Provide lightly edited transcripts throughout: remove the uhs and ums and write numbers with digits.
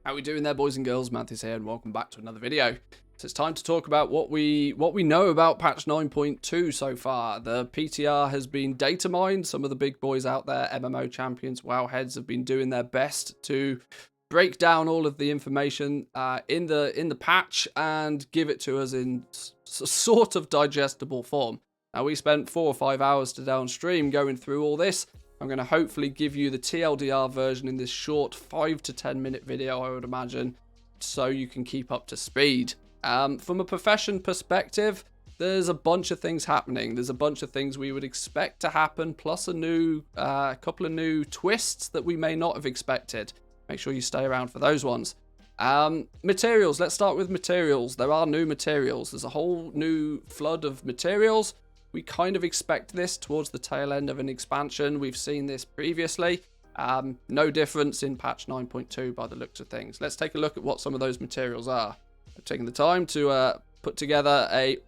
How we doing there, boys and girls? Manthieus here, and welcome back to another video. So it's time to talk about what we know about patch 9.2 so far. The PTR has been data mined. Some of the big boys out there, MMO champions, WoW heads, have been doing their best to break down all of the information in the patch and give it to us in sort of digestible form. Now, we spent 4 or 5 hours today on stream going through all this. I'm going to hopefully give you the TLDR version in this short 5 to 10 minute video, I would imagine, so you can keep up to speed. From a profession perspective, there's a bunch of things happening. There's a bunch of things we would expect to happen, plus a couple of new twists that we may not have expected. Make sure you stay around for those ones. Materials. Let's start with materials. There are new materials. There's a whole new flood of materials. We kind of expect this towards the tail end of an expansion. We've seen this previously. No difference in patch 9.2 by the looks of things. Let's take a look at what some of those materials are. I've taken the time to put together a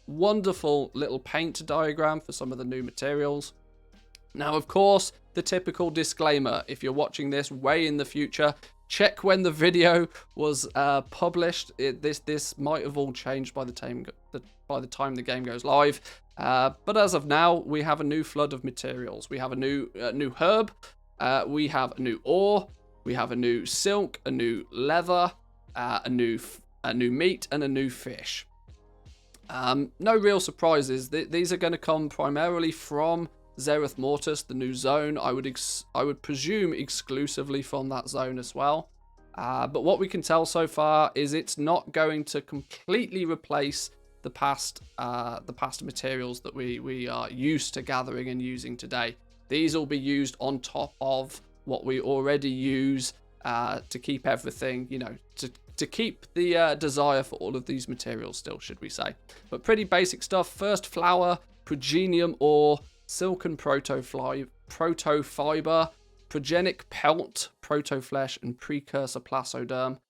wonderful little paint diagram for some of the new materials. Now, of course, the typical disclaimer. If you're watching this way in the future, check when the video was published. This might have all changed by the time the game goes live. But as of now, we have a new flood of materials. We have a new herb, we have a new ore, we have a new silk, a new leather, a new meat, and a new fish. No real surprises. These are going to come primarily from Zereth Mortis, the new zone. I would presume exclusively from that zone as well. But what we can tell so far is it's not going to completely replace the past materials that we are used to gathering and using today. These will be used on top of what we already use to keep everything, to keep the desire for all of these materials still, should we say. But pretty basic stuff. First flower, progenium ore, silken proto-fiber, progenic pelt, proto-flesh, and precursor plastoderm.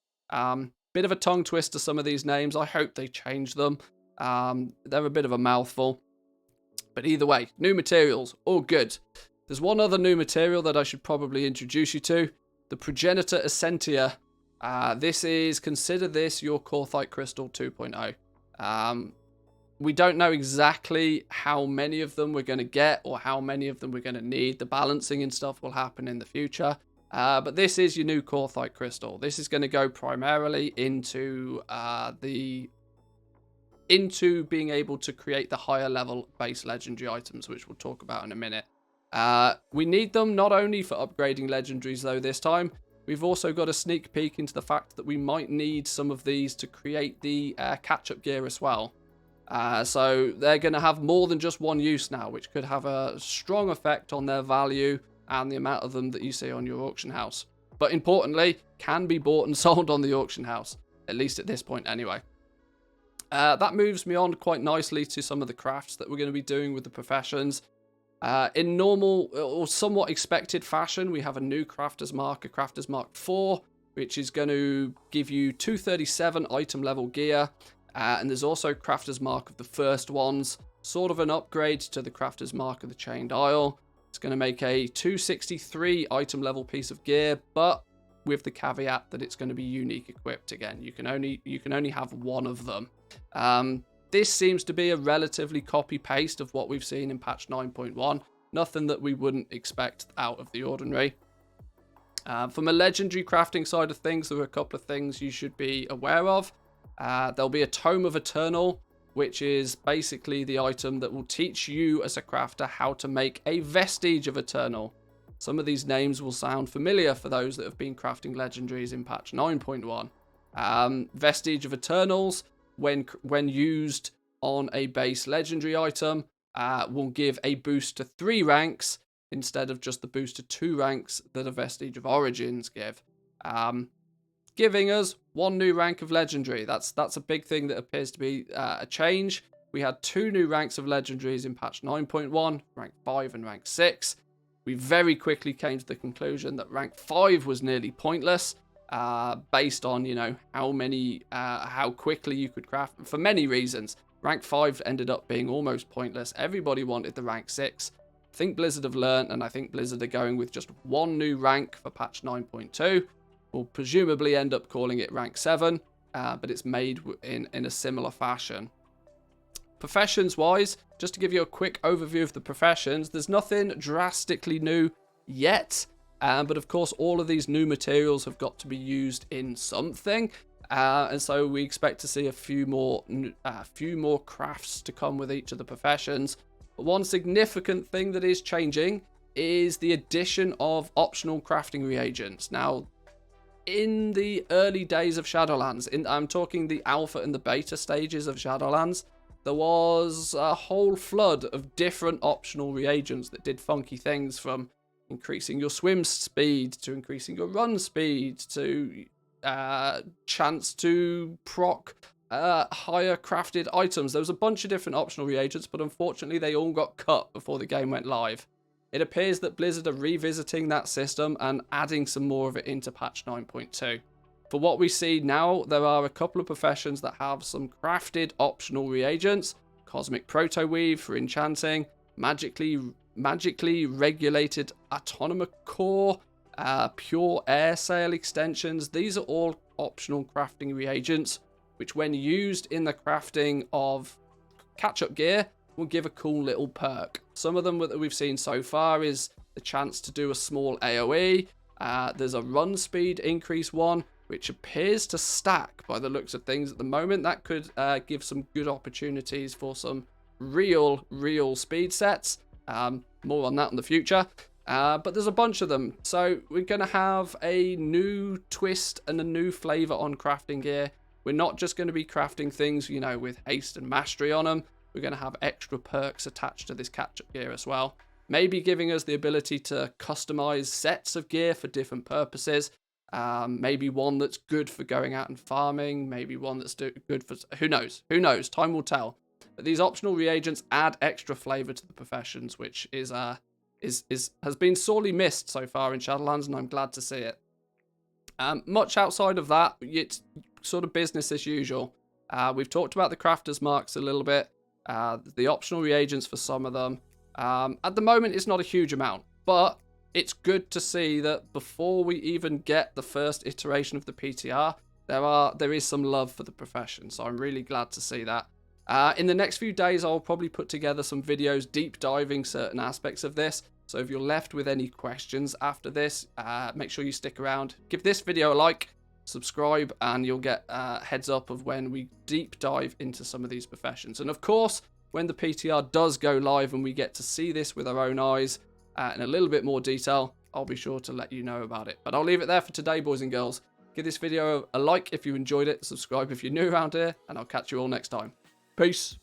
Bit of a tongue twister, some of these names. I hope they change them. They're a bit of a mouthful. But either way, new materials, all good. There's one other new material that I should probably introduce you to. The Progenitor Essentia. Consider this your Korthite Crystal 2.0. We don't know exactly how many of them we're going to get or how many of them we're going to need. The balancing and stuff will happen in the future. But this is your new Korthite Crystal. This is going to go primarily into being able to create the higher level base legendary items, which we'll talk about in a minute. We need them not only for upgrading legendaries though this time. We've also got a sneak peek into the fact that we might need some of these to create the catch-up gear as well. So they're going to have more than just one use now, which could have a strong effect on their value and the amount of them that you see on your auction house. But importantly, can be bought and sold on the auction house, at least at this point anyway. That moves me on quite nicely to some of the crafts that we're going to be doing with the professions. In normal or somewhat expected fashion, we have a new Crafter's Mark, a Crafter's Mark 4, which is going to give you 237 item level gear. And there's also Crafter's Mark of the first ones, sort of an upgrade to the Crafter's Mark of the Chained Isle. It's going to make a 263 item level piece of gear, but with the caveat that it's going to be unique equipped again. You can only have one of them. This seems to be a relatively copy-paste of what we've seen in patch 9.1. Nothing that we wouldn't expect out of the ordinary. From a legendary crafting side of things, there are a couple of things you should be aware of. There'll be a Tome of Eternal, which is basically the item that will teach you as a crafter how to make a Vestige of Eternal. Some of these names will sound familiar for those that have been crafting legendaries in patch 9.1. Vestige of Eternals, when used on a base legendary item, will give a boost to 3 ranks instead of just the boost to 2 ranks that a Vestige of Origins give. Giving us 1 new rank of legendary. That's a big thing that appears to be a change. We had 2 new ranks of legendaries in patch 9.1, rank 5 and rank 6. We very quickly came to the conclusion that rank 5 was nearly pointless, based on, how quickly you could craft. For many reasons, rank 5 ended up being almost pointless. Everybody wanted the rank 6. I think Blizzard have learned, and I think Blizzard are going with just 1 new rank for patch 9.2. We'll presumably end up calling it rank 7, but it's made in a similar fashion. Professions wise, just to give you a quick overview of the professions, there's nothing drastically new yet, but of course all of these new materials have got to be used in something, and so we expect to see a few more crafts to come with each of the professions. But one significant thing that is changing is the addition of optional crafting reagents. Now, in the early days of Shadowlands, I'm talking the alpha and the beta stages of Shadowlands, there was a whole flood of different optional reagents that did funky things, from increasing your swim speed to increasing your run speed to chance to proc higher crafted items. There was a bunch of different optional reagents, but unfortunately they all got cut before the game went live. It appears that Blizzard are revisiting that system and adding some more of it into patch 9.2. For what we see now, there are a couple of professions that have some crafted optional reagents. Cosmic Proto-Weave for enchanting, magically regulated autonomous core, pure air sail extensions. These are all optional crafting reagents, which when used in the crafting of catch-up gear, will give a cool little perk. Some of them that we've seen so far is the chance to do a small AoE. There's a run speed increase one, which appears to stack by the looks of things at the moment. That could give some good opportunities for some real speed sets. More on that in the future. But there's a bunch of them. So we're going to have a new twist and a new flavor on crafting gear. We're not just going to be crafting things, you know, with haste and mastery on them. We're going to have extra perks attached to this catch-up gear as well. Maybe giving us the ability to customize sets of gear for different purposes. Maybe one that's good for going out and farming, maybe one that's good for, who knows, time will tell. But these optional reagents add extra flavor to the professions, which has been sorely missed so far in Shadowlands, and I'm glad to see it. Much outside of that, it's sort of business as usual. We've talked about the crafters marks a little bit, the optional reagents for some of them. At the moment it's not a huge amount, but it's good to see that before we even get the first iteration of the PTR, there is some love for the profession. So I'm really glad to see that. In the next few days, I'll probably put together some videos deep diving certain aspects of this. So if you're left with any questions after this, make sure you stick around. Give this video a like, subscribe, and you'll get heads up of when we deep dive into some of these professions. And of course, when the PTR does go live and we get to see this with our own eyes, in a little bit more detail, I'll be sure to let you know about it. But I'll leave it there for today, boys and girls. Give this video a like if you enjoyed it, subscribe if you're new around here, and I'll catch you all next time. Peace.